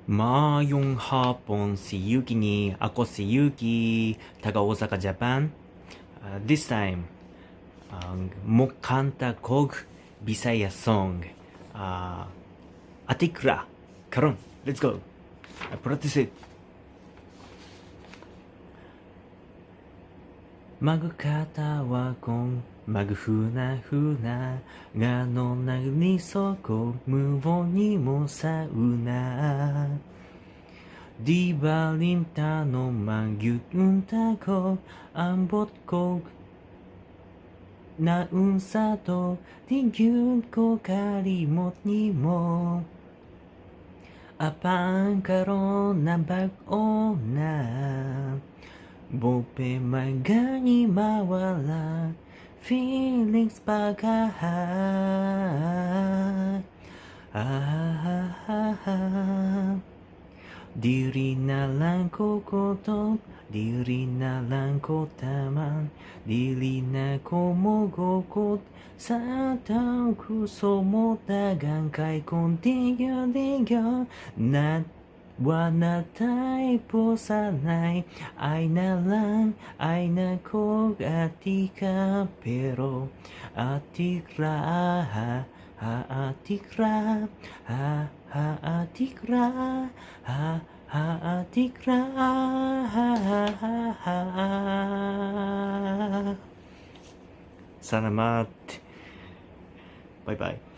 Mayong hapon si Yuki ni. Ako si Yuki, taga Osaka, Japan. This time, mukanta kog Bisaya song. Atikra. Karon, let's go. Practice it. Magkatawa kong maghuna-huna nga no nagnisoko muvo ni mo sa una. Di balinta no magyunta ko ambot ko naunsa to di gyud ko kalimot ni mo. Apang karon na bag-o na Bope magani mawala feelings pagkaha Diri na lang ko kotok, diri na lang ko taman, dili na ko mogokot sa tao kuso mo dagang kay kung digyo na Wana tayo po sanay ay na lang ay nag-atika pero atikra ha atikra ha atikra ha atikra Salamat. Bye bye.